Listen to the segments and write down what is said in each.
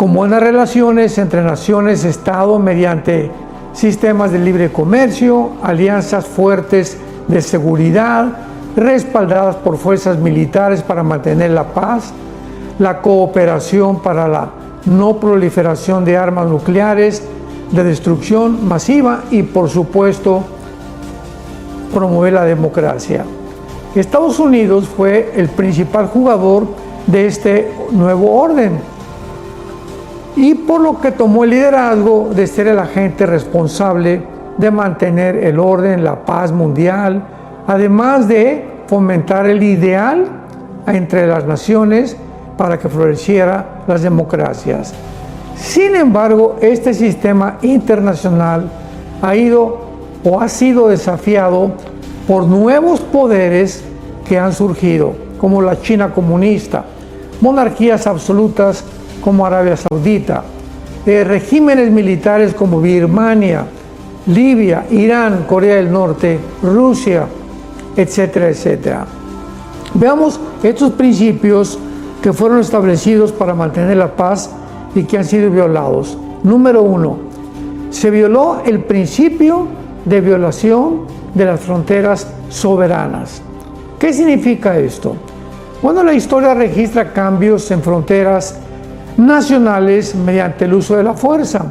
con buenas relaciones entre naciones, Estado, mediante sistemas de libre comercio, alianzas fuertes de seguridad, respaldadas por fuerzas militares para mantener la paz, la cooperación para la no proliferación de armas nucleares de destrucción masiva y, por supuesto, promover la democracia. Estados Unidos fue el principal jugador de este nuevo orden y por lo que tomó el liderazgo de ser el agente responsable de mantener el orden, la paz mundial, además de fomentar el ideal entre las naciones para que florecieran las democracias. Sin embargo, este sistema internacional ha sido desafiado por nuevos poderes que han surgido, como la China comunista, monarquías absolutas como Arabia Saudita, regímenes militares como Birmania, Libia, Irán, Corea del Norte, Rusia, etcétera, etcétera. Veamos estos principios que fueron establecidos para mantener la paz y que han sido violados. Número 1. Se violó el principio de violación de las fronteras soberanas. ¿Qué significa esto? Bueno, la historia registra cambios en fronteras nacionales mediante el uso de la fuerza.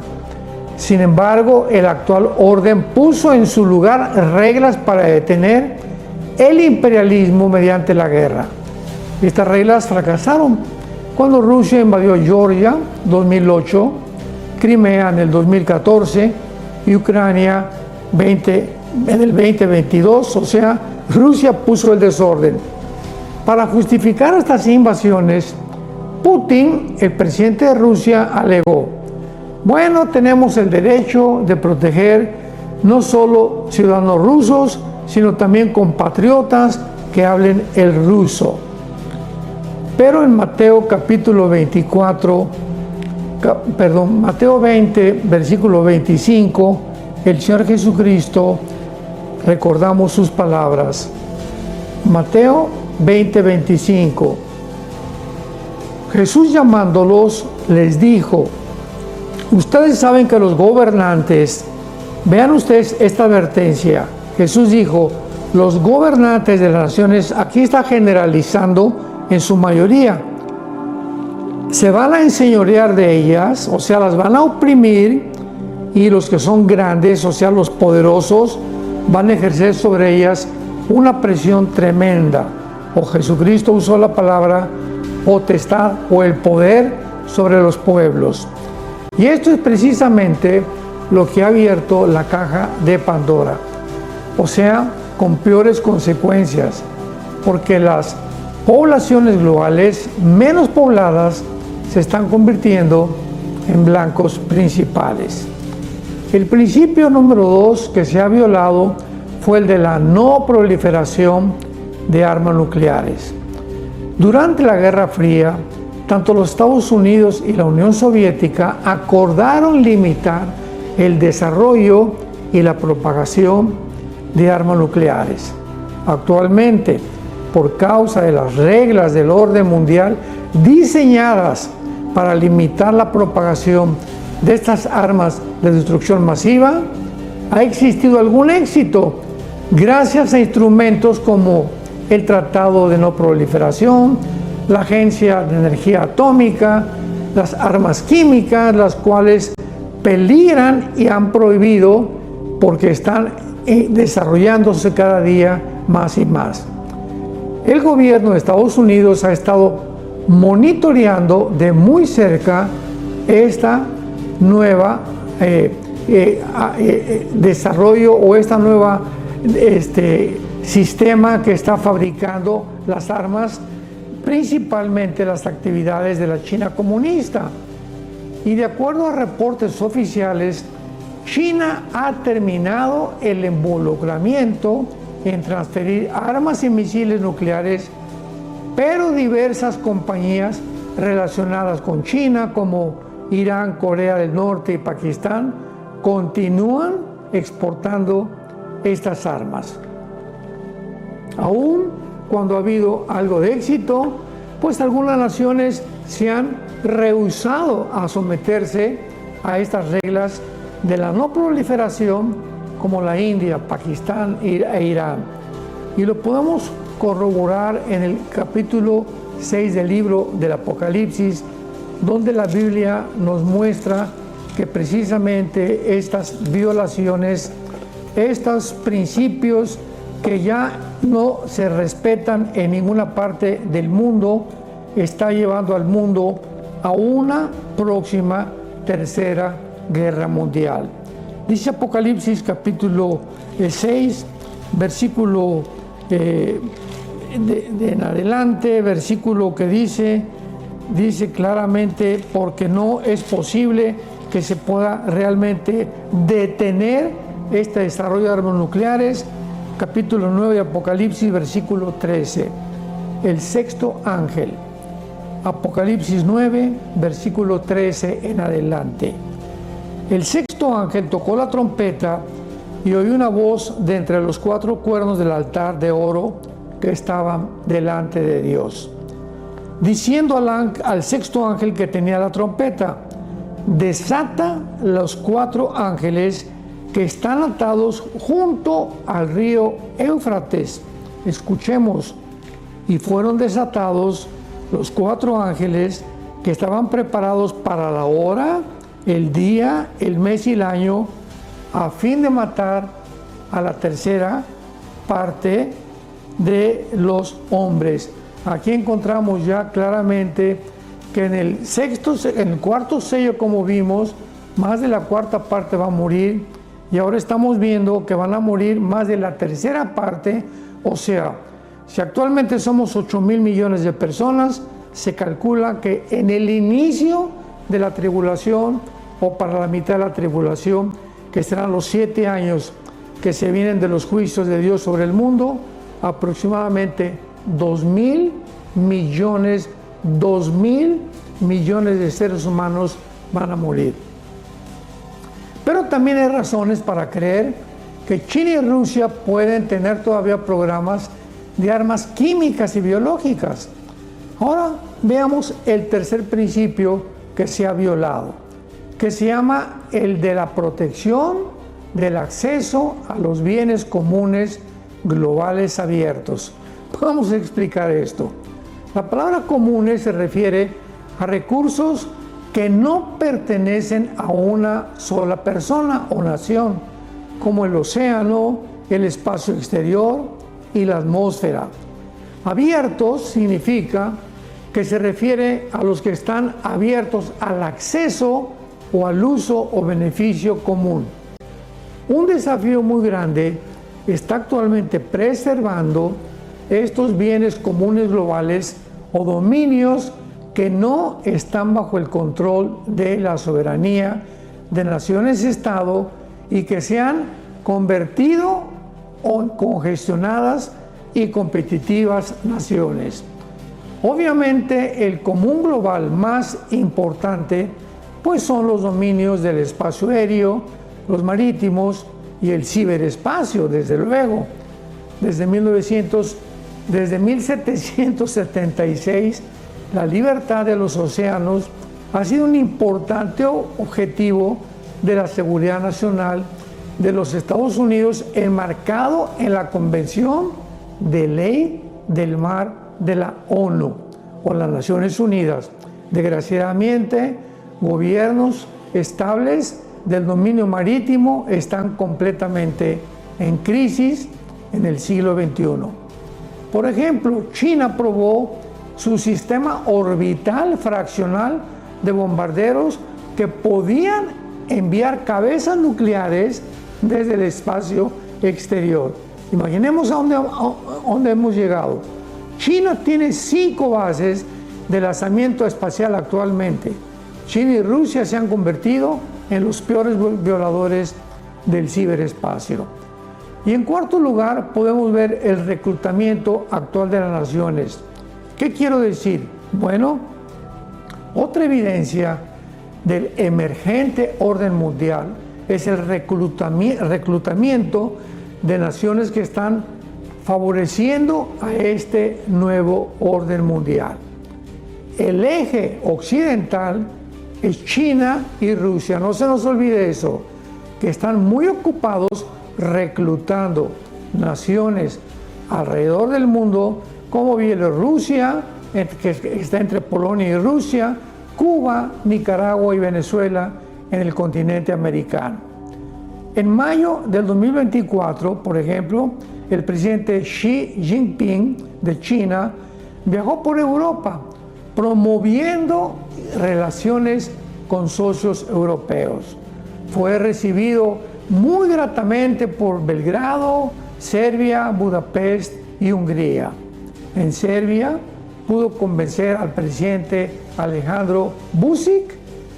Sin embargo, el actual orden puso en su lugar reglas para detener el imperialismo mediante la guerra. Estas reglas fracasaron cuando Rusia invadió Georgia en 2008, Crimea en el 2014 y Ucrania en el 2022, o sea, Rusia puso el desorden. Para justificar estas invasiones, Putin, el presidente de Rusia, alegó: bueno, tenemos el derecho de proteger no solo ciudadanos rusos, sino también compatriotas que hablen el ruso. Pero en Mateo capítulo 20, versículo 25, el Señor Jesucristo, recordamos sus palabras. Mateo 20, 25. Jesús llamándolos les dijo: ustedes saben que los gobernantes, vean ustedes esta advertencia. Jesús dijo, los gobernantes de las naciones, aquí está generalizando en su mayoría, se van a enseñorear de ellas, o sea, las van a oprimir, y los que son grandes, o sea, los poderosos, van a ejercer sobre ellas una presión tremenda. O Jesucristo usó la palabra potestad o el poder sobre los pueblos. Y esto es precisamente lo que ha abierto la caja de Pandora, o sea, con peores consecuencias, porque las poblaciones globales menos pobladas se están convirtiendo en blancos principales. El principio número 2 que se ha violado fue el de la no proliferación de armas nucleares. Durante la Guerra Fría, tanto los Estados Unidos y la Unión Soviética acordaron limitar el desarrollo y la propagación de armas nucleares. Actualmente, por causa de las reglas del orden mundial diseñadas para limitar la propagación de estas armas de destrucción masiva, ha existido algún éxito gracias a instrumentos como el Tratado de No Proliferación, la Agencia de Energía Atómica, las armas químicas, las cuales peligran y han prohibido porque están desarrollándose cada día más y más. El gobierno de Estados Unidos ha estado monitoreando de muy cerca esta nueva desarrollo o esta nueva sistema que está fabricando las armas, principalmente las actividades de la China comunista. Y de acuerdo a reportes oficiales, China ha terminado el involucramiento en transferir armas y misiles nucleares, pero diversas compañías relacionadas con China, como Irán, Corea del Norte y Pakistán, continúan exportando estas armas. Aún cuando ha habido algo de éxito, pues algunas naciones se han rehusado a someterse a estas reglas de la no proliferación, como la India, Pakistán e Irán. Y lo podemos corroborar en el capítulo 6 del libro del Apocalipsis, donde la Biblia nos muestra que precisamente estas violaciones, estos principios que ya no se respetan en ninguna parte del mundo, está llevando al mundo a una próxima tercera guerra mundial. Dice Apocalipsis capítulo 6, versículo en adelante, versículo que dice claramente, porque no es posible que se pueda realmente detener este desarrollo de armas nucleares. Capítulo 9 de Apocalipsis, versículo 13. El sexto ángel. Apocalipsis 9, versículo 13 en adelante. El sexto ángel tocó la trompeta y oí una voz de entre los cuatro cuernos del altar de oro que estaban delante de Dios, diciendo al sexto ángel que tenía la trompeta: desata los cuatro ángeles que están atados junto al río Éufrates. Escuchemos. Y fueron desatados los cuatro ángeles que estaban preparados para la hora, el día, el mes y el año, a fin de matar a la tercera parte de los hombres. Aquí encontramos ya claramente que en el cuarto sello, como vimos, más de la cuarta parte va a morir, y ahora estamos viendo que van a morir más de la tercera parte. O sea, si actualmente somos 8,000 millones de personas, se calcula que en el inicio de la tribulación, o para la mitad de la tribulación, que serán los 7 años que se vienen de los juicios de Dios sobre el mundo, aproximadamente 2,000 millones de seres humanos van a morir. Pero también hay razones para creer que China y Rusia pueden tener todavía programas de armas químicas y biológicas. Ahora veamos el tercer principio que se ha violado, que se llama el de la protección del acceso a los bienes comunes globales abiertos. Vamos a explicar esto. La palabra comunes se refiere a recursos que no pertenecen a una sola persona o nación, como el océano, el espacio exterior y la atmósfera. Abiertos significa que se refiere a los que están abiertos al acceso o al uso o beneficio común. Un desafío muy grande está actualmente preservando estos bienes comunes globales o dominios que no están bajo el control de la soberanía de naciones-estado y que se han convertido en congestionadas y competitivas naciones. Obviamente el común global más importante pues son los dominios del espacio aéreo, los marítimos y el ciberespacio, desde luego. Desde 1776, la libertad de los océanos ha sido un importante objetivo de la seguridad nacional de los Estados Unidos, enmarcado en la Convención de Ley del Mar de la ONU o las Naciones Unidas. Desgraciadamente, gobiernos estables del dominio marítimo están completamente en crisis en el siglo XXI. Por ejemplo, China aprobó su sistema orbital fraccional de bombarderos que podían enviar cabezas nucleares desde el espacio exterior. Imaginemos a dónde hemos llegado. China tiene 5 bases de lanzamiento espacial actualmente. China y Rusia se han convertido en los peores violadores del ciberespacio. Y en cuarto lugar, podemos ver el reclutamiento actual de las naciones. ¿Qué quiero decir? Bueno, otra evidencia del emergente orden mundial es el reclutamiento de naciones que están favoreciendo a este nuevo orden mundial. el eje occidental es China y Rusia. No se nos olvide eso, que están muy ocupados reclutando naciones alrededor del mundo, como Bielorrusia, que está entre Polonia y Rusia, Cuba, Nicaragua y Venezuela en el continente americano. En mayo del 2024, por ejemplo, el presidente Xi Jinping de China viajó por Europa promoviendo relaciones con socios europeos. Fue recibido muy gratamente por Belgrado, Serbia, Budapest y Hungría. En Serbia pudo convencer al presidente Alejandro Vučić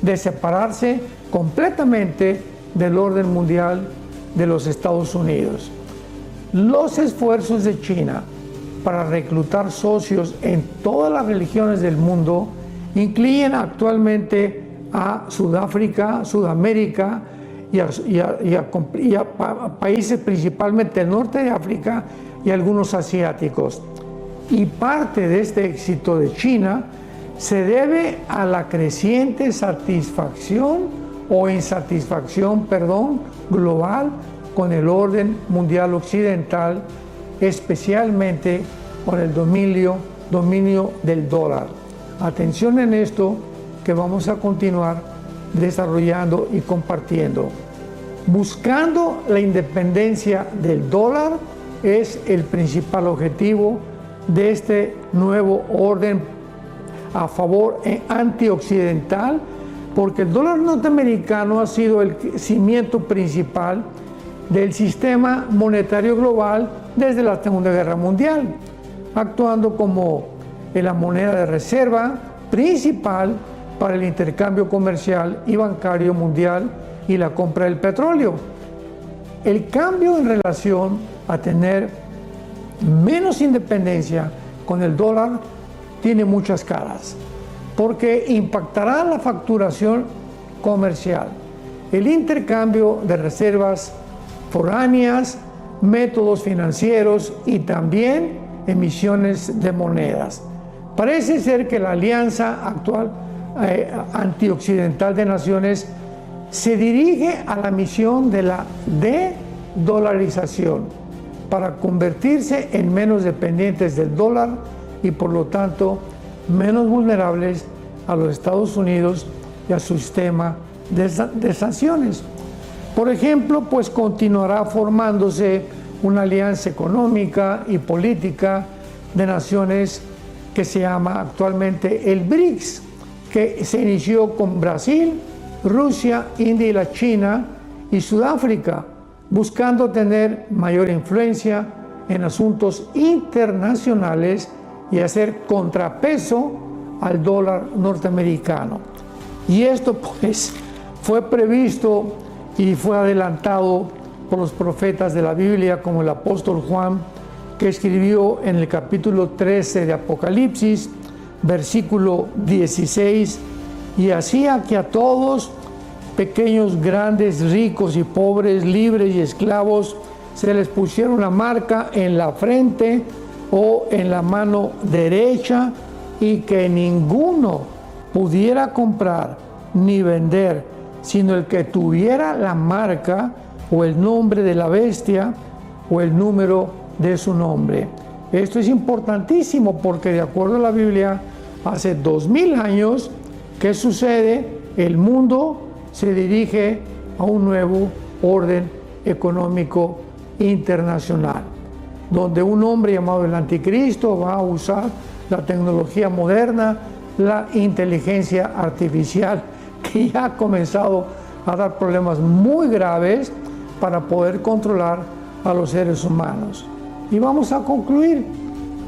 de separarse completamente del orden mundial de los Estados Unidos. Los esfuerzos de China para reclutar socios en todas las religiones del mundo incluyen actualmente a Sudáfrica, Sudamérica y a países principalmente del norte de África y algunos asiáticos. Y parte de este éxito de China se debe a la creciente satisfacción o insatisfacción, global con el orden mundial occidental, especialmente con el dominio del dólar. Atención en esto que vamos a continuar desarrollando y compartiendo. Buscando la independencia del dólar es el principal objetivo de este nuevo orden a favor antioccidental, porque el dólar norteamericano ha sido el cimiento principal del sistema monetario global desde la Segunda Guerra Mundial, actuando como la moneda de reserva principal para el intercambio comercial y bancario mundial y la compra del petróleo. El cambio en relación a tener menos independencia con el dólar tiene muchas caras, porque impactará la facturación comercial, el intercambio de reservas foráneas, métodos financieros y también emisiones de monedas. Parece ser que la alianza actual antioccidental de naciones se dirige a la misión de la de-dolarización para convertirse en menos dependientes del dólar y por lo tanto menos vulnerables a los Estados Unidos y a su sistema de sanciones. Por ejemplo, pues continuará formándose una alianza económica y política de naciones que se llama actualmente el BRICS, que se inició con Brasil, Rusia, India y la China y Sudáfrica, buscando tener mayor influencia en asuntos internacionales y hacer contrapeso al dólar norteamericano. Y esto pues fue previsto y fue adelantado por los profetas de la Biblia, como el apóstol Juan, que escribió en el capítulo 13 de Apocalipsis, versículo 16, y hacía que a todos, pequeños, grandes, ricos y pobres, libres y esclavos, se les pusiera una marca en la frente o en la mano derecha, y que ninguno pudiera comprar ni vender, sino el que tuviera la marca o el nombre de la bestia o el número de su nombre. Esto es importantísimo porque de acuerdo a la Biblia, hace 2000 años, ¿qué sucede? El mundo se dirige a un nuevo orden económico internacional, donde un hombre llamado el Anticristo va a usar la tecnología moderna, la inteligencia artificial, que ya ha comenzado a dar problemas muy graves para poder controlar a los seres humanos. Y vamos a concluir.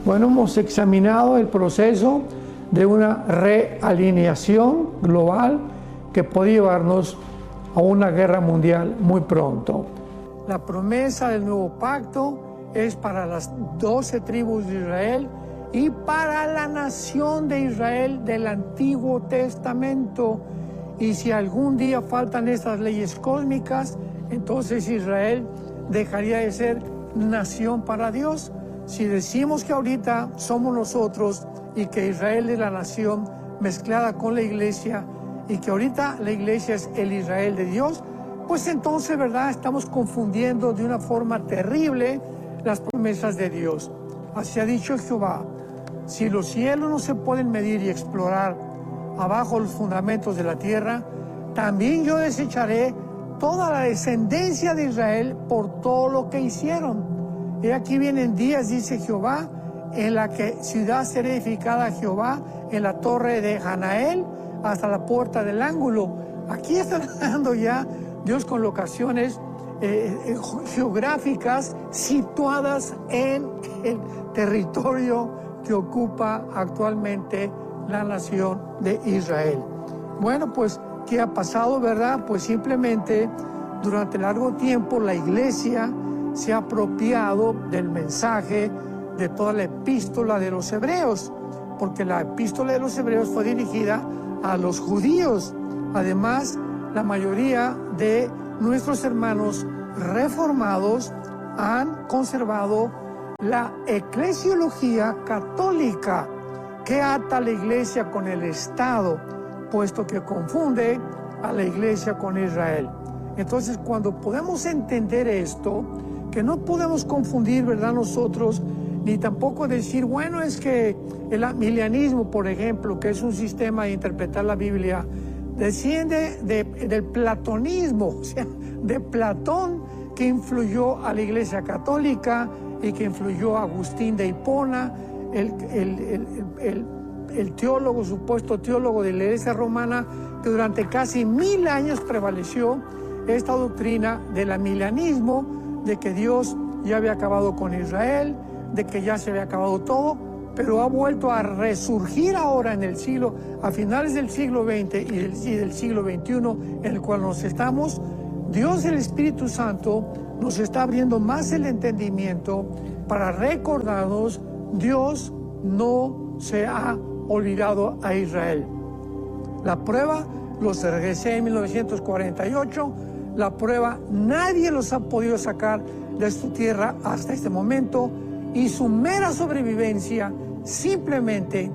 Bueno, hemos examinado el proceso de una realineación global que puede llevarnos a una guerra mundial muy pronto. La promesa del nuevo pacto es para las 12 tribus de Israel y para la nación de Israel del Antiguo Testamento. Y si algún día faltan estas leyes cósmicas, entonces Israel dejaría de ser nación para Dios. Si decimos que ahorita somos nosotros y que Israel es la nación mezclada con la iglesia y que ahorita la iglesia es el Israel de Dios, pues entonces, ¿verdad?, estamos confundiendo de una forma terrible las promesas de Dios. Así ha dicho Jehová: si los cielos no se pueden medir y explorar abajo los fundamentos de la tierra, también yo desecharé toda la descendencia de Israel por todo lo que hicieron. Y aquí vienen días, dice Jehová, en la que ciudad será edificada a Jehová en la torre de Hanael hasta la puerta del ángulo. Aquí están dando ya Dios con locaciones geográficas situadas en el territorio que ocupa actualmente la nación de Israel. Bueno, pues, ¿qué ha pasado, verdad? Pues simplemente durante largo tiempo la iglesia se ha apropiado del mensaje de toda la epístola de los hebreos, porque la epístola de los hebreos fue dirigida a los judíos. Además, la mayoría de nuestros hermanos reformados han conservado la eclesiología católica, que ata a la iglesia con el Estado, puesto que confunde a la iglesia con Israel. Entonces, cuando podemos entender esto, que no podemos confundir, ¿verdad?, nosotros, ni tampoco decir, bueno, es que el amilianismo, por ejemplo, que es un sistema de interpretar la Biblia, desciende del platonismo, o sea, de Platón, que influyó a la iglesia católica y que influyó a Agustín de Hipona, el teólogo, supuesto teólogo de la iglesia romana, que durante casi 1000 años prevaleció esta doctrina del amilianismo, de que Dios ya había acabado con Israel, de que ya se había acabado todo, pero ha vuelto a resurgir ahora en el siglo, a finales del siglo XX y del siglo XXI, en el cual nos estamos. Dios, el Espíritu Santo, nos está abriendo más el entendimiento para recordarnos: Dios no se ha olvidado a Israel. La prueba, los regresé en 1948, la prueba, nadie los ha podido sacar de su tierra hasta este momento, y su mera sobrevivencia, simplemente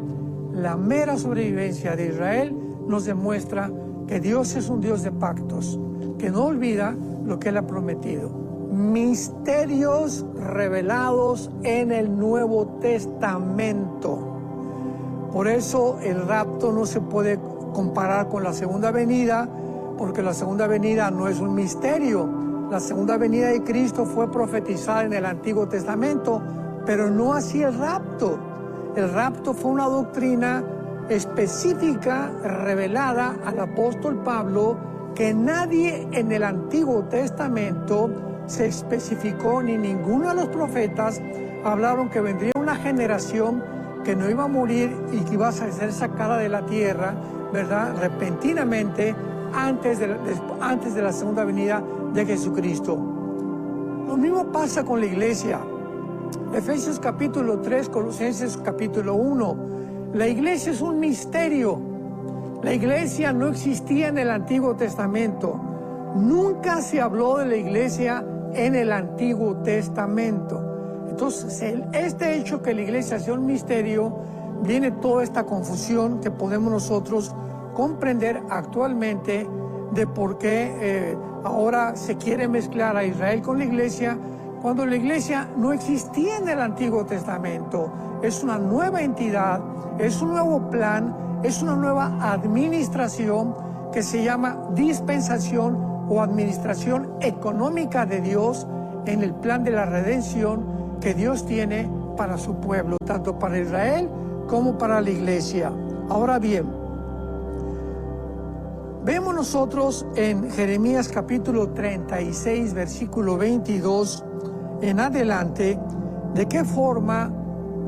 la mera sobrevivencia de Israel, nos demuestra que Dios es un Dios de pactos, que no olvida lo que Él ha prometido. Misterios revelados en el Nuevo Testamento. Por eso el rapto no se puede comparar con la segunda venida, porque la segunda venida no es un misterio. La segunda venida de Cristo fue profetizada en el Antiguo Testamento, pero no así el rapto. El rapto fue una doctrina específica revelada al apóstol Pablo, que nadie en el Antiguo Testamento se especificó, ni ninguno de los profetas hablaron que vendría una generación que no iba a morir y que iba a ser sacada de la tierra, ¿verdad?, repentinamente antes de la segunda venida de Jesucristo. Lo mismo pasa con la iglesia. Efesios capítulo 3, Colosenses capítulo 1. La iglesia es un misterio. La iglesia no existía en el Antiguo Testamento. Nunca se habló de la iglesia en el Antiguo Testamento. Entonces, este hecho que la iglesia sea un misterio, viene toda esta confusión que podemos nosotros comprender actualmente de por qué ahora se quiere mezclar a Israel con la iglesia, cuando la iglesia no existía en el Antiguo Testamento. Es una nueva entidad, es un nuevo plan, es una nueva administración que se llama dispensación o administración económica de Dios en el plan de la redención que Dios tiene para su pueblo, tanto para Israel como para la iglesia. Ahora bien, vemos nosotros en Jeremías capítulo 36, versículo 22 en adelante, de qué forma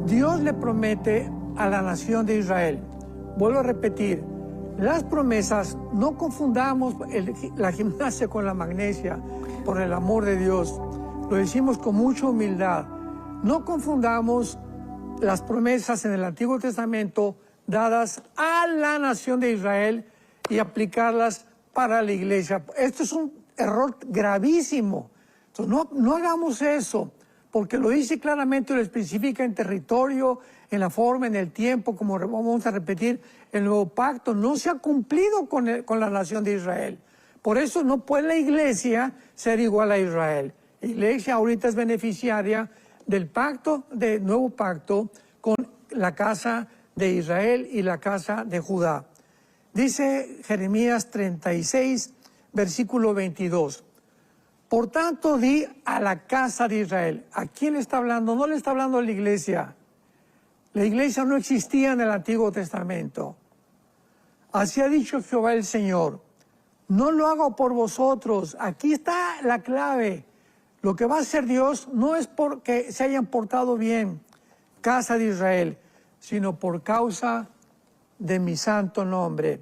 Dios le promete a la nación de Israel. Vuelvo a repetir, las promesas, no confundamos la gimnasia con la magnesia, por el amor de Dios. Lo decimos con mucha humildad. No confundamos las promesas en el Antiguo Testamento dadas a la nación de Israel y aplicarlas para la iglesia. Esto es un error gravísimo. Entonces, no hagamos eso, porque lo dice claramente, lo especifica en territorio, en la forma, en el tiempo, como vamos a repetir, el nuevo pacto no se ha cumplido con la nación de Israel. Por eso no puede la iglesia ser igual a Israel. La iglesia ahorita es beneficiaria del pacto, del nuevo pacto, con la casa de Israel y la casa de Judá. Dice Jeremías 36, versículo 22. Por tanto, di a la casa de Israel. ¿A quién le está hablando? No le está hablando a la iglesia. La iglesia no existía en el Antiguo Testamento. Así ha dicho Jehová el Señor. No lo hago por vosotros. Aquí está la clave. Lo que va a hacer Dios no es porque se hayan portado bien, casa de Israel, sino por causa de mi santo nombre.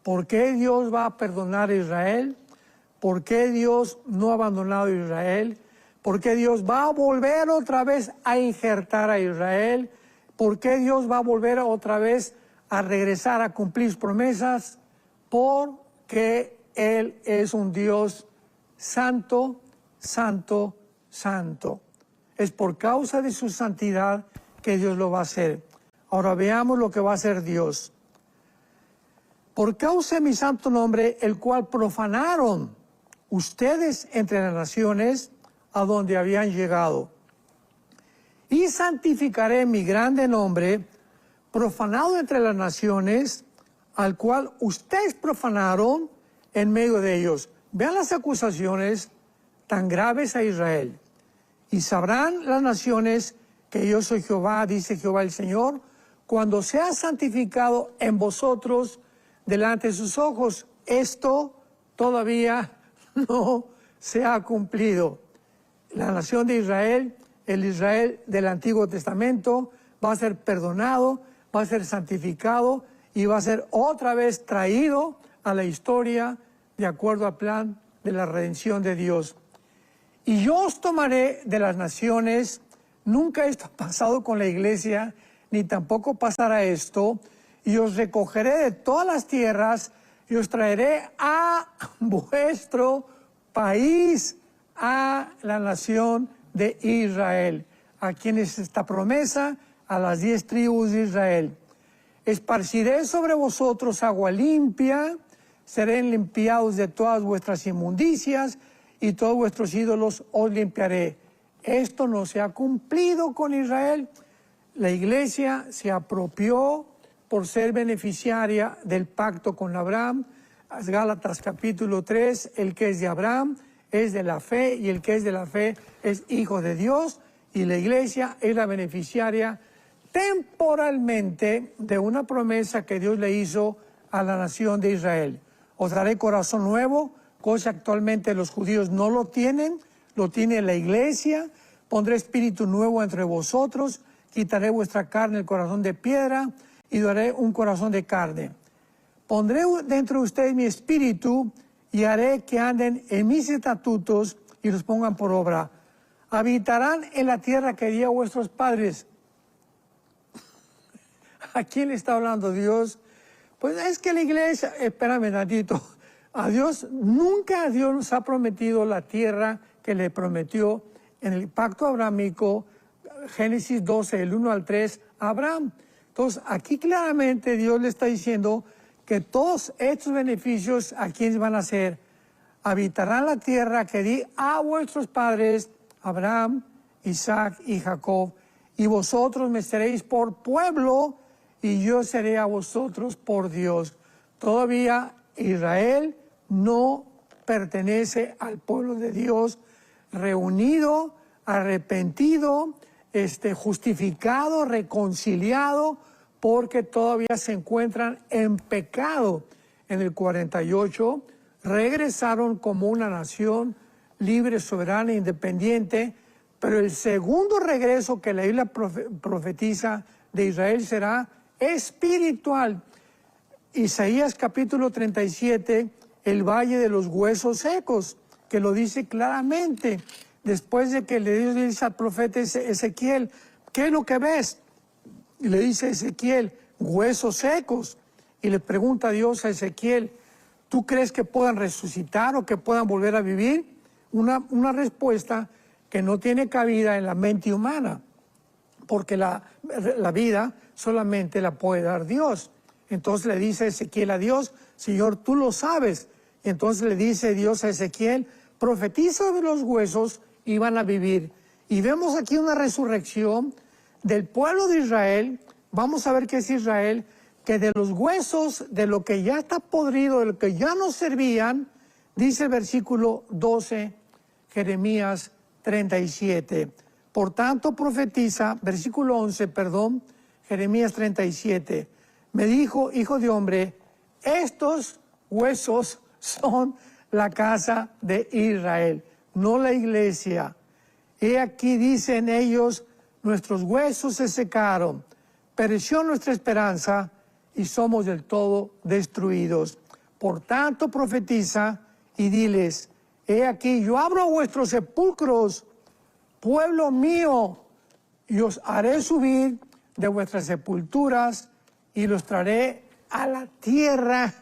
¿Por qué Dios va a perdonar a Israel? ¿Por qué Dios no ha abandonado a Israel? ¿Por qué Dios va a volver otra vez a injertar a Israel? ¿Por qué Dios va a volver otra vez a regresar a cumplir sus promesas? Porque Él es un Dios santo, santo, santo. Es por causa de su santidad que Dios lo va a hacer. Ahora veamos lo que va a hacer Dios. Por causa de mi santo nombre, el cual profanaron ustedes entre las naciones a donde habían llegado. Y santificaré mi grande nombre, profanado entre las naciones, al cual ustedes profanaron en medio de ellos. Vean las acusaciones tan graves a Israel. Y sabrán las naciones que yo soy Jehová, dice Jehová el Señor, cuando sea santificado en vosotros delante de sus ojos. Esto todavía no se ha cumplido. La nación de Israel, el Israel del Antiguo Testamento, va a ser perdonado, va a ser santificado y va a ser otra vez traído a la historia de acuerdo al plan de la redención de Dios. Y yo os tomaré de las naciones. Nunca esto ha pasado con la iglesia, ni tampoco pasará esto, y os recogeré de todas las tierras y os traeré a vuestro país, a la nación de Israel. ¿A quién es esta promesa? A las 10 tribus de Israel. Esparciré sobre vosotros agua limpia, serán limpiados de todas vuestras inmundicias, y todos vuestros ídolos os limpiaré. Esto no se ha cumplido con Israel. La iglesia se apropió por ser beneficiaria del pacto con Abraham. Gálatas capítulo 3, el que es de Abraham es de la fe, y el que es de la fe es hijo de Dios, y la iglesia es la beneficiaria temporalmente de una promesa que Dios le hizo a la nación de Israel. Os daré corazón nuevo, cosa actualmente los judíos no lo tienen, lo tiene la iglesia. Pondré espíritu nuevo entre vosotros, quitaré vuestra carne el corazón de piedra y daré un corazón de carne. Pondré dentro de ustedes mi espíritu y haré que anden en mis estatutos y los pongan por obra. Habitarán en la tierra que di a vuestros padres. ¿A quién le está hablando Dios? Pues es que la iglesia, espérame tantito, nunca Dios nos ha prometido la tierra que le prometió en el pacto abrámico, Génesis 12, el 1 al 3, a Abraham. Entonces, aquí claramente Dios le está diciendo que todos estos beneficios, ¿a quiénes van a ser? Habitarán la tierra que di a vuestros padres, Abraham, Isaac y Jacob, y vosotros me seréis por pueblo, y yo seré a vosotros por Dios. Todavía Israel no pertenece al pueblo de Dios, reunido, arrepentido, justificado, reconciliado, porque todavía se encuentran en pecado. En el 48 regresaron como una nación libre, soberana, independiente, pero el segundo regreso que la Biblia profetiza de Israel será espiritual. Isaías capítulo 37, el valle de los huesos secos, que lo dice claramente. Después de que Dios le dice al profeta Ezequiel, ¿qué es lo que ves? Y le dice Ezequiel, huesos secos. Y le pregunta a Dios a Ezequiel, ¿tú crees que puedan resucitar o que puedan volver a vivir? Una respuesta que no tiene cabida en la mente humana, porque la vida solamente la puede dar Dios. Entonces le dice Ezequiel a Dios, Señor, tú lo sabes. Entonces le dice Dios a Ezequiel, profetiza de los huesos y van a vivir. Y vemos aquí una resurrección del pueblo de Israel. Vamos a ver qué es Israel, que de los huesos, de lo que ya está podrido, de lo que ya no servían, dice el versículo 12, Jeremías 37. Por tanto profetiza, versículo 11, perdón, Jeremías 37. Me dijo, hijo de hombre, estos huesos son la casa de Israel, no la iglesia. He aquí dicen ellos, nuestros huesos se secaron, pereció nuestra esperanza y somos del todo destruidos. Por tanto profetiza y diles, he aquí yo abro vuestros sepulcros, pueblo mío, y os haré subir de vuestras sepulturas y los traeré a la tierra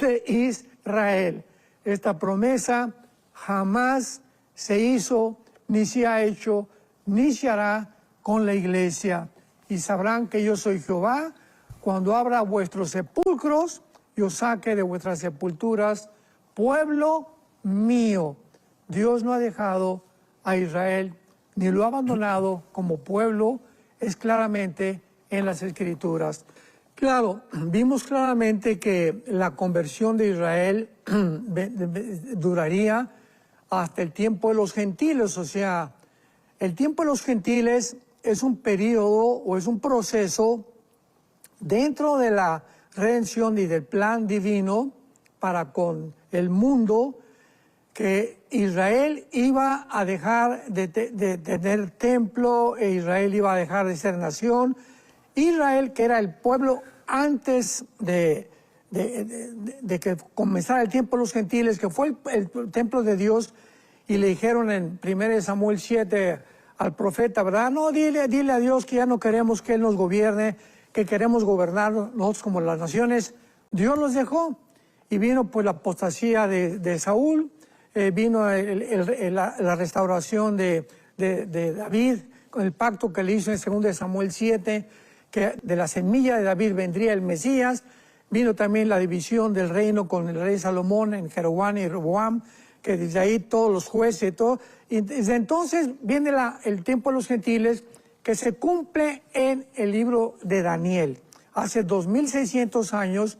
de Israel. Esta promesa jamás se hizo, ni se ha hecho, ni se hará con la iglesia. Y sabrán que yo soy Jehová, cuando abra vuestros sepulcros y os saque de vuestras sepulturas, pueblo mío. Dios no ha dejado a Israel, ni lo ha abandonado como pueblo, es claramente en las Escrituras. Claro, vimos claramente que la conversión de Israel duraría hasta el tiempo de los gentiles, o sea, el tiempo de los gentiles es un periodo o es un proceso dentro de la redención y del plan divino para con el mundo, que Israel iba a dejar de tener templo, e Israel iba a dejar de ser nación. Israel, que era el pueblo antes de que comenzara el tiempo de los gentiles, que fue el templo de Dios, y le dijeron en 1 Samuel 7 al profeta, ¿verdad? No, dile a Dios que ya no queremos que Él nos gobierne, que queremos gobernar nosotros como las naciones. Dios los dejó y vino pues la apostasía de Saúl, vino la restauración de David, con el pacto que le hizo en 2 Samuel 7, que de la semilla de David vendría el Mesías. Vino también la división del reino con el rey Salomón en Jeroboam y Roboam, que desde ahí todos los jueces y todo. Y desde entonces viene el tiempo de los gentiles, que se cumple en el libro de Daniel, hace 2600 años,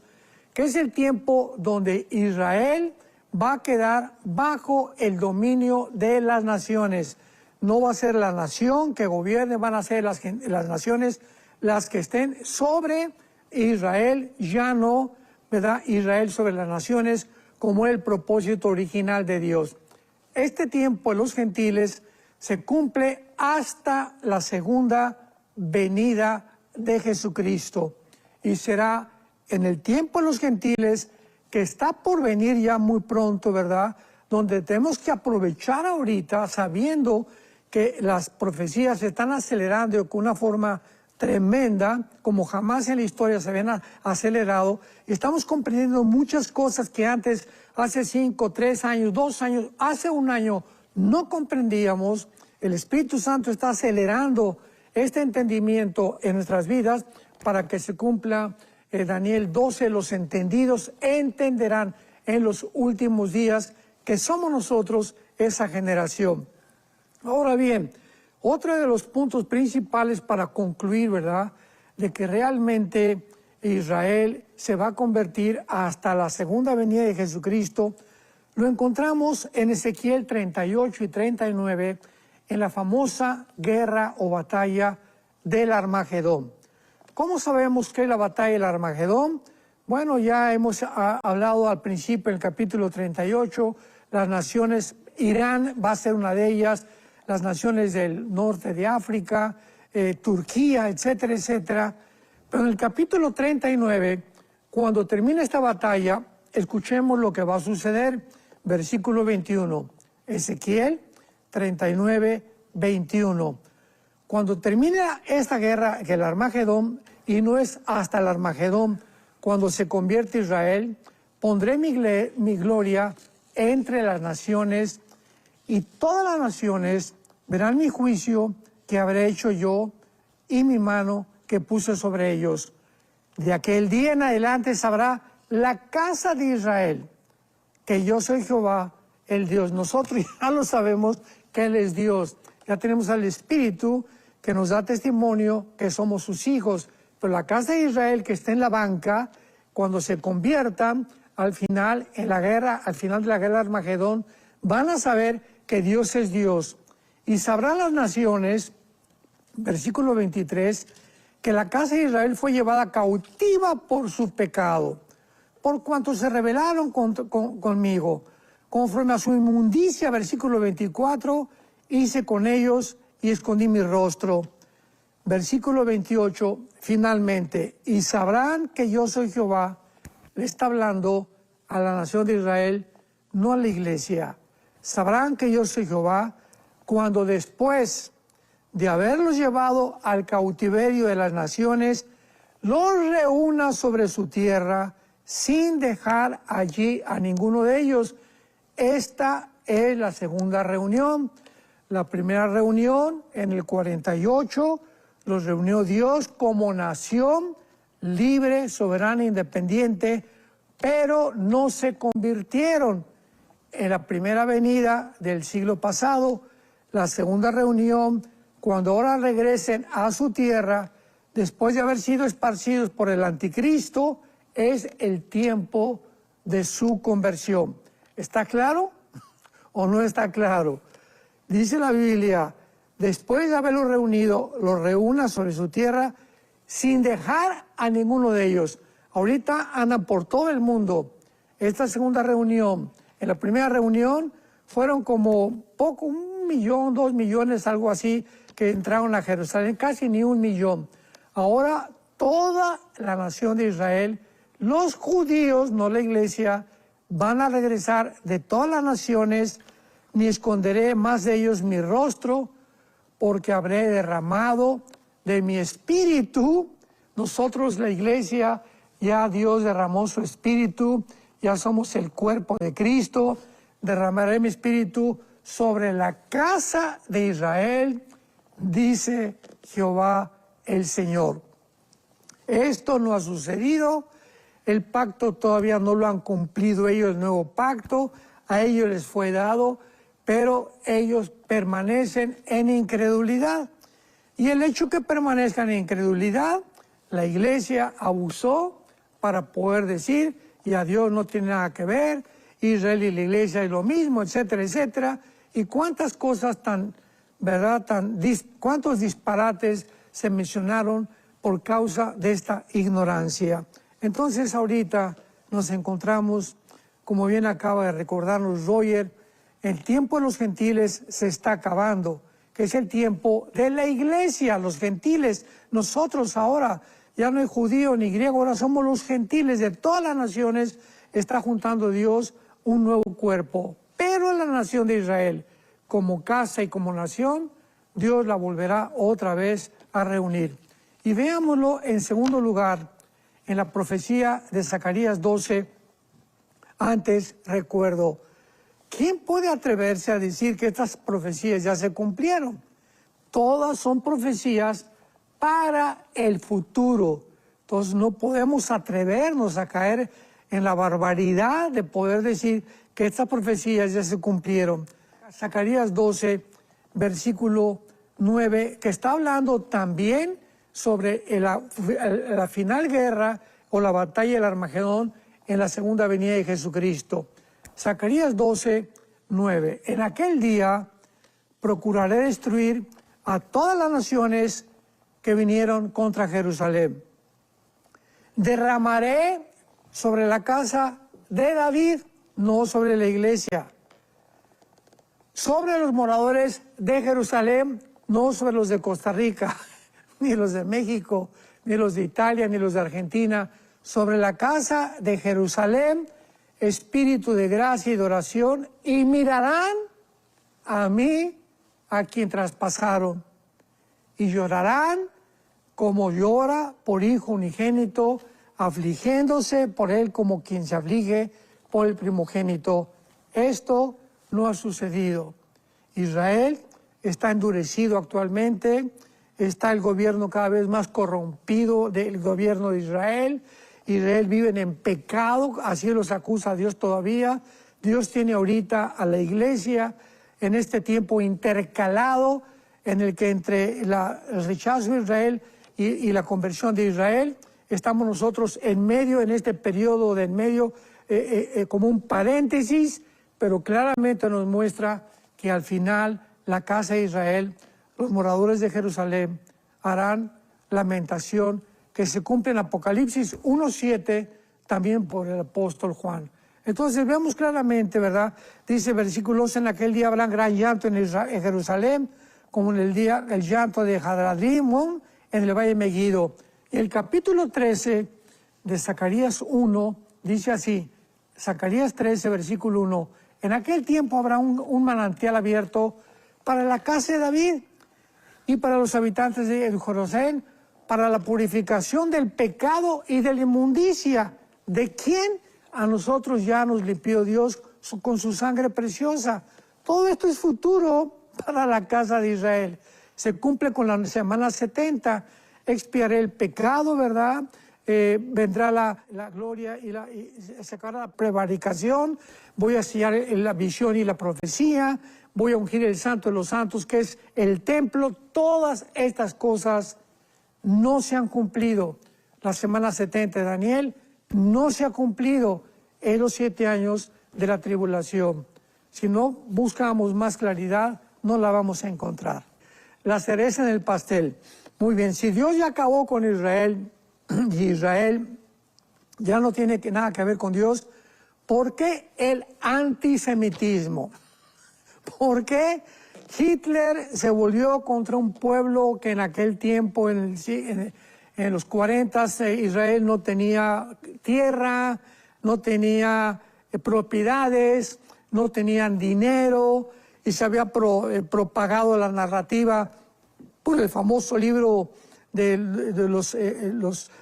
que es el tiempo donde Israel va a quedar bajo el dominio de las naciones. No va a ser la nación que gobierne, van a ser las naciones las que estén sobre Israel, ya no, ¿verdad? Israel sobre las naciones, como el propósito original de Dios. Este tiempo de los gentiles se cumple hasta la segunda venida de Jesucristo, y será en el tiempo de los gentiles, que está por venir ya muy pronto, ¿verdad? Donde tenemos que aprovechar ahorita, sabiendo que las profecías se están acelerando con una forma tremenda, como jamás en la historia se habían acelerado. Estamos comprendiendo muchas cosas que antes, hace 5, 3 años, 2 años, hace un año, no comprendíamos. El Espíritu Santo está acelerando este entendimiento en nuestras vidas para que se cumpla Daniel 12, los entendidos entenderán en los últimos días, que somos nosotros esa generación. Ahora bien, otro de los puntos principales para concluir, ¿verdad?, de que realmente Israel se va a convertir hasta la segunda venida de Jesucristo, lo encontramos en Ezequiel 38 y 39, en la famosa guerra o batalla del Armagedón. ¿Cómo sabemos qué es la batalla del Armagedón? Bueno, ya hemos hablado al principio, en el capítulo 38, las naciones, Irán va a ser una de ellas, las naciones del norte de África, Turquía, etcétera, etcétera. Pero en el capítulo 39, cuando termine esta batalla, escuchemos lo que va a suceder. Versículo 21, Ezequiel 39, 21. Cuando termine esta guerra, que el Armagedón, y no es hasta el Armagedón cuando se convierte Israel, pondré mi gloria entre las naciones, y todas las naciones verán mi juicio que habré hecho yo y mi mano que puse sobre ellos. De aquel día en adelante sabrá la casa de Israel que yo soy Jehová, el Dios. Nosotros ya lo sabemos que Él es Dios. Ya tenemos al Espíritu que nos da testimonio que somos sus hijos. Pero la casa de Israel que está en la banca, cuando se conviertan al final en la guerra, al final de la guerra de Armagedón, van a saber que Dios es Dios. Y sabrán las naciones, versículo 23, que la casa de Israel fue llevada cautiva por su pecado, por cuanto se rebelaron conmigo. Conforme a su inmundicia, versículo 24, hice con ellos y escondí mi rostro. Versículo 28, finalmente, y sabrán que yo soy Jehová. Le está hablando a la nación de Israel, no a la iglesia. Sabrán que yo soy Jehová cuando después de haberlos llevado al cautiverio de las naciones, los reúna sobre su tierra sin dejar allí a ninguno de ellos. Esta es la segunda reunión. La primera reunión en el 48 los reunió Dios como nación libre, soberana, independiente, pero no se convirtieron. En la primera venida del siglo pasado, la segunda reunión, cuando ahora regresen a su tierra, después de haber sido esparcidos por el anticristo, es el tiempo de su conversión. ¿Está claro o no está claro? Dice la Biblia, después de haberlos reunido, los reúna sobre su tierra sin dejar a ninguno de ellos. Ahorita andan por todo el mundo. Esta segunda reunión, en la primera reunión fueron como poco, 1 millón, 2 millones, algo así, que entraron a Jerusalén, casi ni 1 millón. Ahora toda la nación de Israel, los judíos, no la iglesia, van a regresar de todas las naciones, ni esconderé más de ellos mi rostro, porque habré derramado de mi espíritu. Nosotros, la iglesia, ya Dios derramó su espíritu, ya somos el cuerpo de Cristo. Derramaré mi espíritu sobre la casa de Israel, dice Jehová el Señor. Esto no ha sucedido, el pacto todavía no lo han cumplido ellos, el nuevo pacto, a ellos les fue dado, pero ellos permanecen en incredulidad. Y el hecho que permanezcan en incredulidad, la iglesia abusó para poder decir, y a Dios no tiene nada que ver, Israel y la iglesia es lo mismo, etcétera, etcétera. Y cuántas cosas cuántos disparates se mencionaron por causa de esta ignorancia. Entonces ahorita nos encontramos, como bien acaba de recordarnos Roger, el tiempo de los gentiles se está acabando, que es el tiempo de la iglesia, los gentiles. Nosotros ahora, ya no hay judío ni griego, ahora somos los gentiles de todas las naciones, está juntando Dios un nuevo cuerpo. Pero la nación de Israel, como casa y como nación, Dios la volverá otra vez a reunir. Y veámoslo en segundo lugar, en la profecía de Zacarías 12, antes recuerdo, ¿quién puede atreverse a decir que estas profecías ya se cumplieron? Todas son profecías para el futuro. Entonces no podemos atrevernos a caer en la barbaridad de poder decir que estas profecías ya se cumplieron. Zacarías 12, versículo 9, que está hablando también sobre la final guerra o la batalla del Armagedón en la segunda venida de Jesucristo. Zacarías 12, 9. En aquel día procuraré destruir a todas las naciones que vinieron contra Jerusalén. Derramaré sobre la casa de David, no sobre la iglesia. Sobre los moradores de Jerusalén, no sobre los de Costa Rica, ni los de México, ni los de Italia, ni los de Argentina. Sobre la casa de Jerusalén, espíritu de gracia y de oración, y mirarán a mí, a quien traspasaron, y llorarán como llora por hijo unigénito, afligiéndose por él como quien se aflige por el primogénito. Esto no ha sucedido. Israel está endurecido actualmente, está el gobierno cada vez más corrompido del gobierno de Israel. Israel vive en pecado, así los acusa a Dios todavía. Dios tiene ahorita a la iglesia en este tiempo intercalado en el que entre el rechazo de Israel y la conversión de Israel, estamos nosotros en medio, en este periodo de en medio, como un paréntesis, pero claramente nos muestra que al final la casa de Israel, los moradores de Jerusalén, harán lamentación, que se cumple en Apocalipsis 1:7, también por el apóstol Juan. Entonces vemos claramente, ¿verdad? Dice versículos, en aquel día habrá gran llanto en Jerusalén, como en el día el llanto de Hadradrimón en el valle de Megiddo. Y el capítulo 13 de Zacarías 1 dice así, Zacarías 13, versículo 1, en aquel tiempo habrá un manantial abierto para la casa de David y para los habitantes de Jerusalén, para la purificación del pecado y de la inmundicia. ¿De quién? A nosotros ya nos limpió Dios con su sangre preciosa. Todo esto es futuro para la casa de Israel. Se cumple con la semana 70. Expiaré el pecado, ¿verdad? Vendrá la gloria y sacará la prevaricación. Voy a sellar la visión y la profecía. Voy a ungir el santo de los santos, que es el templo. Todas estas cosas no se han cumplido. La semana 70 de Daniel no se ha cumplido en los 7 años de la tribulación. Si no buscamos más claridad, no la vamos a encontrar. La cereza en el pastel. Muy bien, si Dios ya acabó con Israel y Israel ya no tiene nada que ver con Dios, ¿por qué el antisemitismo? ¿Por qué Hitler se volvió contra un pueblo que en aquel tiempo, en los 40, Israel no tenía tierra, no tenía propiedades, no tenían dinero, y se había propagado la narrativa por el famoso libro de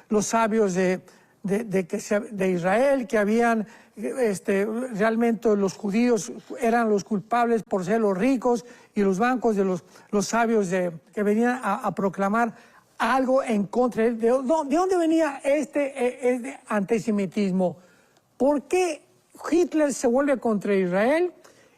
los sabios de Israel, que habían realmente los judíos eran los culpables por ser los ricos, y los bancos de los sabios que venían a proclamar algo en contra. ¿De dónde venía este antisemitismo? ¿Por qué Hitler se vuelve contra Israel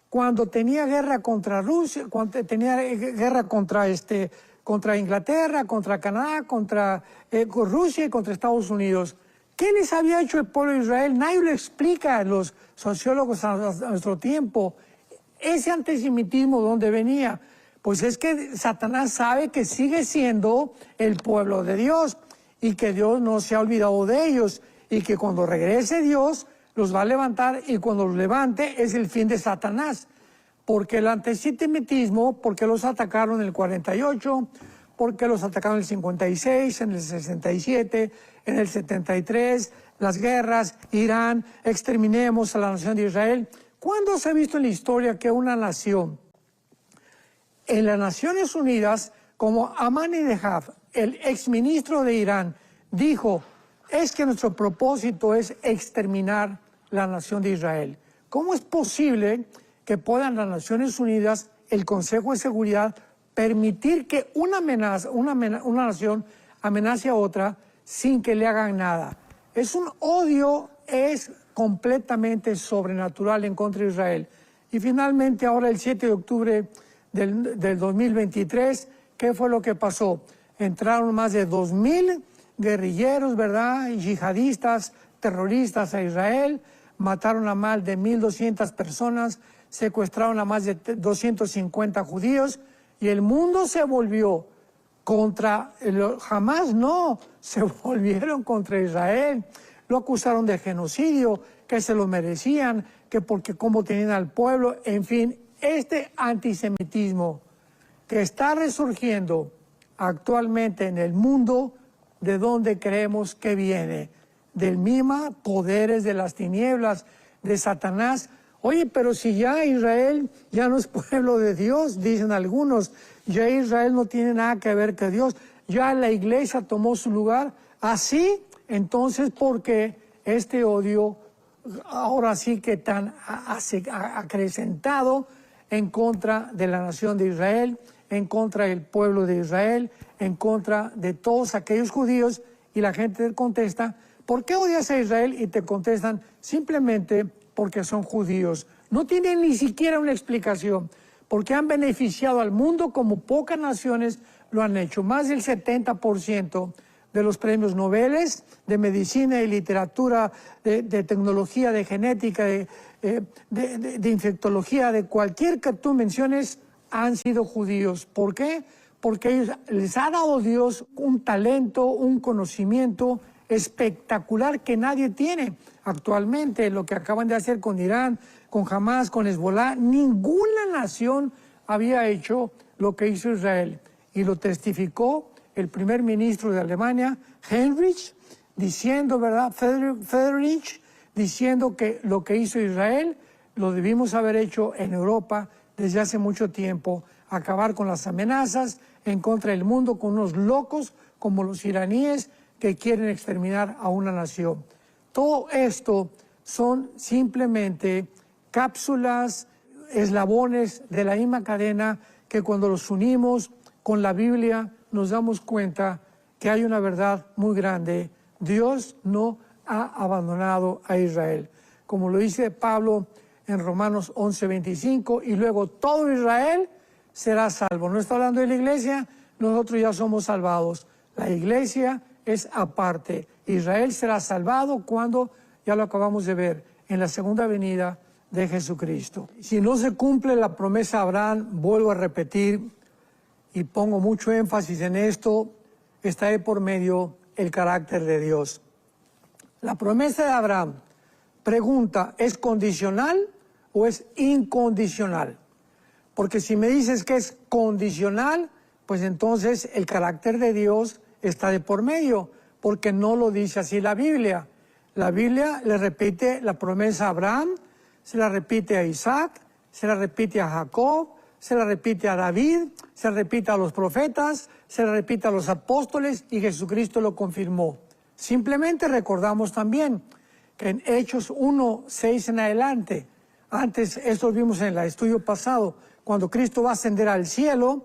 cuando tenía guerra contra Rusia, cuando tenía guerra contra Inglaterra, contra Canadá, contra Rusia y contra Estados Unidos? ¿Qué les había hecho el pueblo de Israel? Nadie lo explica a los sociólogos a nuestro tiempo. Ese antisemitismo, ¿dónde venía? Pues es que Satanás sabe que sigue siendo el pueblo de Dios y que Dios no se ha olvidado de ellos, y que cuando regrese Dios los va a levantar, y cuando los levante es el fin de Satanás. Porque el antisemitismo, porque los atacaron en el 48, porque los atacaron en el 56, en el 67, en el 73, las guerras, Irán, exterminemos a la nación de Israel. ¿Cuándo se ha visto en la historia que una nación, en las Naciones Unidas, como Ahmadinejad, el exministro de Irán, dijo, es que nuestro propósito es exterminar la nación de Israel? ¿Cómo es posible que puedan las Naciones Unidas, el Consejo de Seguridad, permitir que una nación amenace a otra sin que le hagan nada? Es un odio, es completamente sobrenatural en contra de Israel. Y finalmente, ahora el 7 de octubre del 2023, ¿qué fue lo que pasó? Entraron más de 2,000 guerrilleros, ¿verdad?, y yihadistas, terroristas a Israel, mataron a más de 1,200 personas, secuestraron a más de 250 judíos, y el mundo se volvió contra Hamás. No, se volvieron contra Israel. Lo acusaron de genocidio, que se lo merecían, que porque cómo tenían al pueblo. En fin, este antisemitismo que está resurgiendo actualmente en el mundo, ¿de dónde creemos que viene? Del mismo poderes de las tinieblas, de Satanás. Oye, pero si ya Israel ya no es pueblo de Dios, dicen algunos, ya Israel no tiene nada que ver con Dios, ya la iglesia tomó su lugar. Así, entonces, ¿por qué este odio ahora sí que tan acrecentado en contra de la nación de Israel, en contra del pueblo de Israel, en contra de todos aquellos judíos, y la gente te contesta, ¿por qué odias a Israel? Y te contestan, simplemente porque son judíos. No tienen ni siquiera una explicación, porque han beneficiado al mundo como pocas naciones lo han hecho. Más del 70% de los premios Nobel de medicina y literatura, de tecnología, de genética, de infectología, de cualquier que tú menciones, han sido judíos. ¿Por qué? Porque ellos les ha dado Dios un talento, un conocimiento espectacular que nadie tiene actualmente. Lo que acaban de hacer con Irán, con Hamas, con Hezbollah, ninguna nación había hecho lo que hizo Israel. Y lo testificó el primer ministro de Alemania, Heinrich, diciendo, ¿verdad? Friedrich, diciendo que lo que hizo Israel lo debimos haber hecho en Europa desde hace mucho tiempo, acabar con las amenazas en contra del mundo con unos locos como los iraníes que quieren exterminar a una nación. Todo esto son simplemente cápsulas, eslabones de la misma cadena que cuando los unimos con la Biblia nos damos cuenta que hay una verdad muy grande. Dios no ha abandonado a Israel. Como lo dice Pablo en Romanos 11:25, y luego todo Israel será salvo. No está hablando de la iglesia, nosotros ya somos salvados. La iglesia es aparte. Israel será salvado cuando, ya lo acabamos de ver, en la segunda venida de Jesucristo. Si no se cumple la promesa a Abraham, vuelvo a repetir, y pongo mucho énfasis en esto, está de por medio el carácter de Dios. La promesa de Abraham, pregunta, ¿es condicional o es incondicional? Porque si me dices que es condicional, pues entonces el carácter de Dios está de por medio, porque no lo dice así la Biblia. La Biblia le repite la promesa a Abraham, se la repite a Isaac, se la repite a Jacob, se la repite a David, se la repite a los profetas, se la repite a los apóstoles, y Jesucristo lo confirmó. Simplemente recordamos también que en Hechos 1:6 en adelante, antes, esto lo vimos en el estudio pasado, cuando Cristo va a ascender al cielo,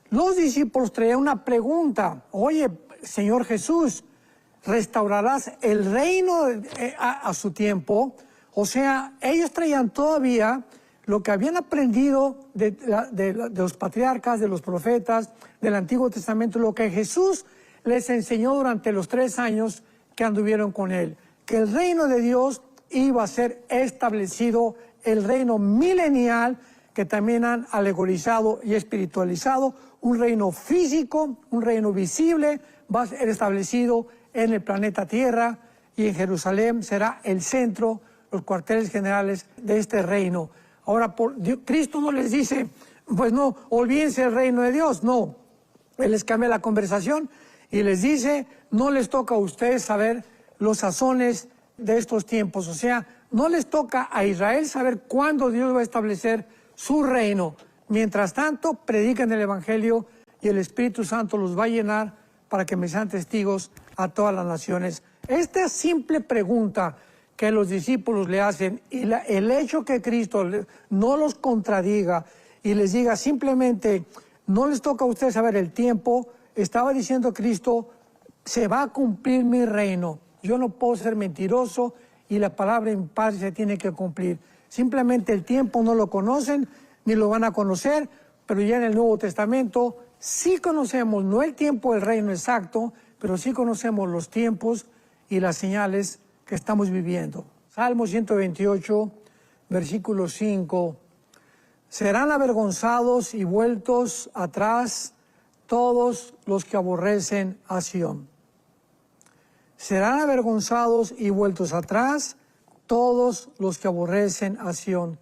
los discípulos traían una pregunta, oye, Señor Jesús, ¿restaurarás el reino a su tiempo? O sea, ellos traían todavía lo que habían aprendido de los patriarcas, de los profetas, del Antiguo Testamento, lo que Jesús les enseñó durante los 3 años que anduvieron con él, que el reino de Dios iba a ser establecido, el reino milenial, que también han alegorizado y espiritualizado, un reino físico, un reino visible, va a ser establecido en el planeta Tierra, y en Jerusalén será el centro, los cuarteles generales de este reino. Ahora, Cristo no les dice, pues no, olvídense del reino de Dios, no. Él les cambia la conversación y les dice, no les toca a ustedes saber los sazones de estos tiempos. O sea, no les toca a Israel saber cuándo Dios va a establecer su reino. Mientras tanto, predican el Evangelio y el Espíritu Santo los va a llenar para que me sean testigos a todas las naciones. Esta simple pregunta que los discípulos le hacen, y el hecho que Cristo no los contradiga y les diga simplemente, no les toca a ustedes saber el tiempo, estaba diciendo Cristo, se va a cumplir mi reino. Yo no puedo ser mentiroso y la palabra en paz se tiene que cumplir. Simplemente el tiempo no lo conocen, ni lo van a conocer, pero ya en el Nuevo Testamento sí conocemos, no el tiempo del reino exacto, pero sí conocemos los tiempos y las señales que estamos viviendo. Salmo 128, versículo 5. Serán avergonzados y vueltos atrás todos los que aborrecen a Sión. Serán avergonzados y vueltos atrás todos los que aborrecen a Sión.